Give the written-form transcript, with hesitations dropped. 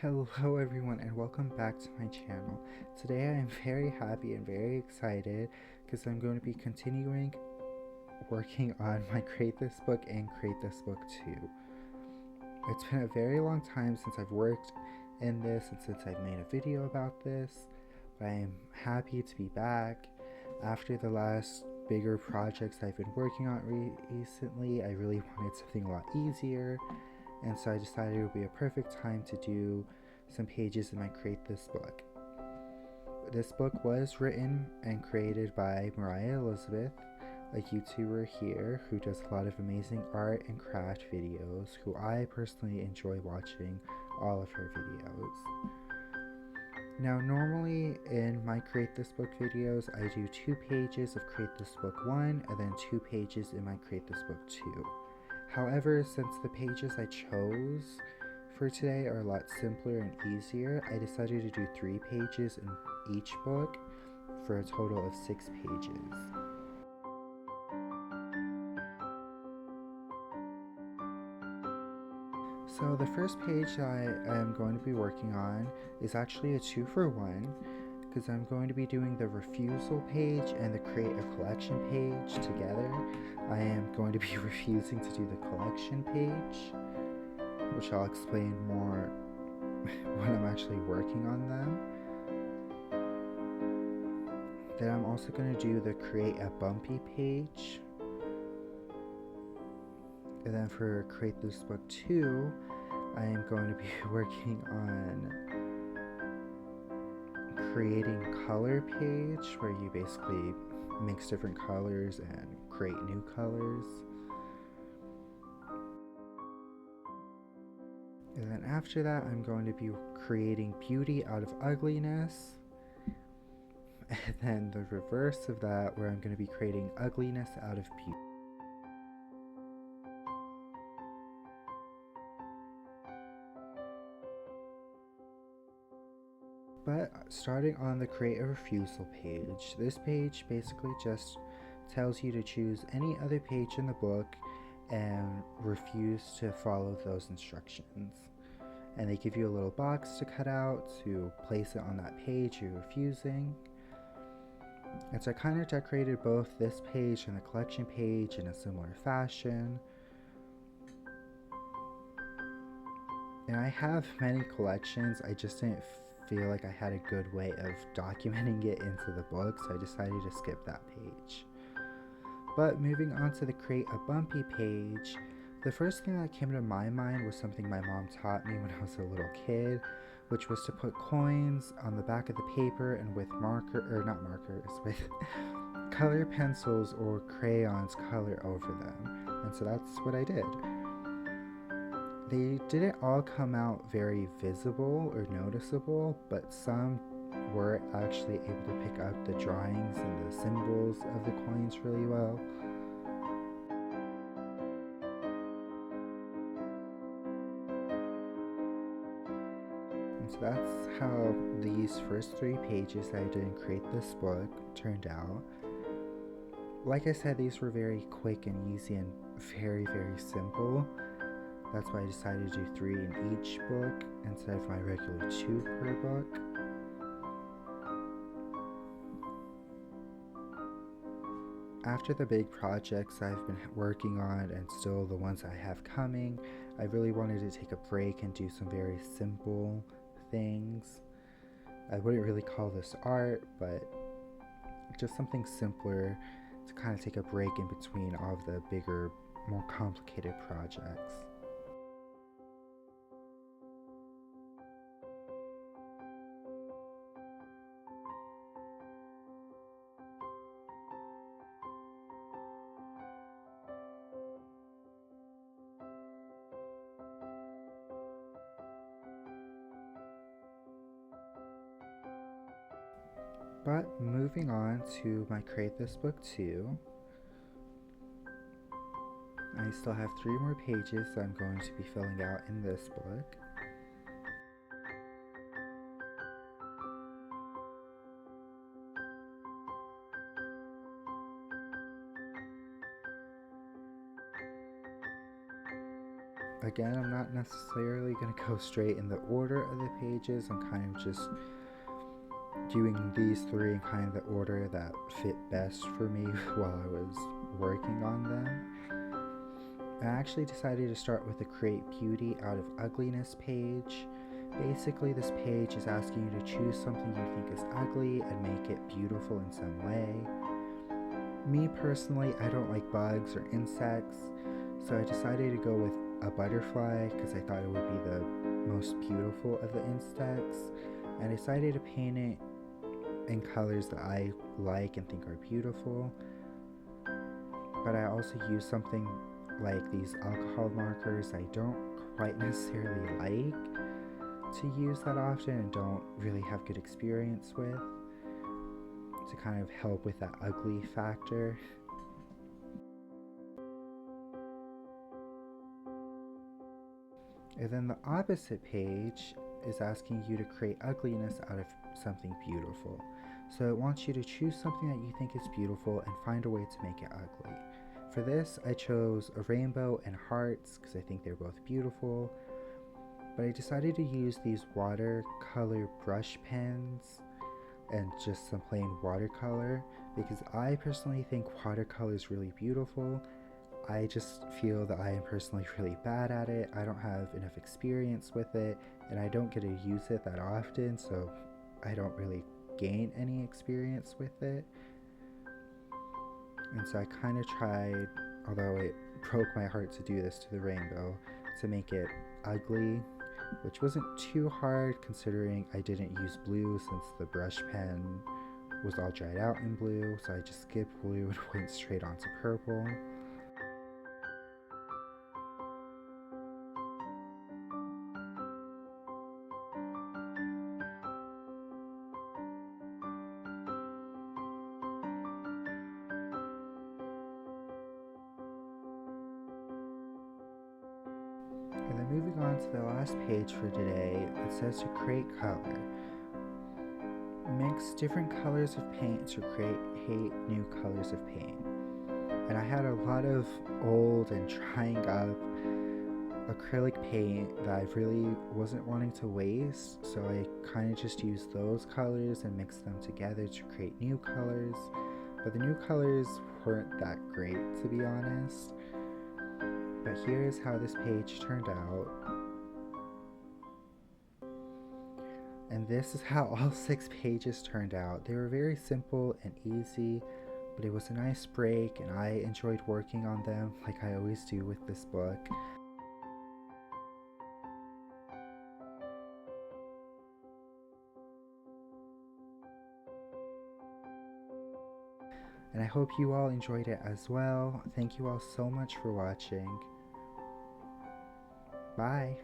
Hello everyone and welcome back to my channel. Today I am very happy and very excited because I'm going to be continuing working on my Create This Book and Create This Book 2. It's been a very long time since I've worked in this and since I've made a video about this, but I am happy to be back. After the last bigger projects I've been working on recently, I really wanted something a lot easier. And so I decided it would be a perfect time to do some pages in my Create This Book. This book was written and created by Mariah Elizabeth, a YouTuber here who does a lot of amazing art and craft videos, who I personally enjoy watching all of her videos. Now normally in my Create This Book videos, I do 2 pages of Create This Book 1 and then 2 pages in my Create This Book 2. However, since the pages I chose for today are a lot simpler and easier, I decided to do 3 pages in each book for a total of 6 pages. So the first page I am going to be working on is actually a 2-for-1 because I'm going to be doing the refusal page and the create a collection page together. I am going to be refusing to do the collection page, which I'll explain more when I'm actually working on them. Then I'm also going to do the create a bumpy page. And then for Create This Book 2, I am going to be working on creating color page, where you basically mix different colors and create new colors. And then after that, I'm going to be creating beauty out of ugliness. And then the reverse of that, where I'm going to be creating ugliness out of beauty. But starting on the create a refusal page, this page basically just tells you to choose any other page in the book and refuse to follow those instructions. And they give you a little box to cut out to place it on that page you're refusing. And so I kind of decorated both this page and the collection page in a similar fashion. And I have many collections, I just didn't feel like I had a good way of documenting it into the book, so I decided to skip that page. But moving on to the create a bumpy page, the first thing that came to my mind was something my mom taught me when I was a little kid, which was to put coins on the back of the paper and with with color pencils or crayons color over them. And so that's what I did. They didn't all come out very visible or noticeable, but some were actually able to pick up the drawings and the symbols of the coins really well. And so that's how these first 3 pages that I did in Create This Book turned out. Like I said, these were very quick and easy and very, very simple. That's why I decided to do 3 in each book instead of my regular 2 per book. After the big projects I've been working on and still the ones I have coming, I really wanted to take a break and do some very simple things. I wouldn't really call this art, but just something simpler to kind of take a break in between all of the bigger, more complicated projects. But moving on to my Create This Book 2, I still have 3 more pages that I'm going to be filling out in this book. again, I'm not necessarily going to go straight in the order of the pages. I'm kind of just doing these three in kind of the order that fit best for me while I was working on them. I actually decided to start with the Create Beauty Out of Ugliness page. Basically, this page is asking you to choose something you think is ugly and make it beautiful in some way. Me personally, I don't like bugs or insects, so I decided to go with a butterfly because I thought it would be the most beautiful of the insects, and I decided to paint it in colors that I like and think are beautiful. But I also use something like these alcohol markers I don't quite necessarily like to use that often and don't really have good experience with, to kind of help with that ugly factor. And then the opposite page is asking you to create ugliness out of something beautiful. So it wants you to choose something that you think is beautiful and find a way to make it ugly. For this, I chose a rainbow and hearts because I think they're both beautiful. But I decided to use these watercolor brush pens and just some plain watercolor because I personally think watercolor is really beautiful. I just feel that I am personally really bad at it. I don't have enough experience with it, and I don't get to use it that often, so I don't really gain any experience with it. And so I kind of tried, although it broke my heart to do this to the rainbow, to make it ugly, which wasn't too hard considering I didn't use blue since the brush pen was all dried out in blue, so I just skipped blue and went straight onto purple. And then moving on to the last page for today, it says to create color. Mix different colors of paint to create new colors of paint. And I had a lot of old and drying up acrylic paint that I really wasn't wanting to waste, so I kind of just used those colors and mixed them together to create new colors. But the new colors weren't that great, to be honest. But here's how this page turned out. And this is how all 6 pages turned out. They were very simple and easy, but it was a nice break and I enjoyed working on them like I always do with this book. And I hope you all enjoyed it as well. Thank you all so much for watching. Bye!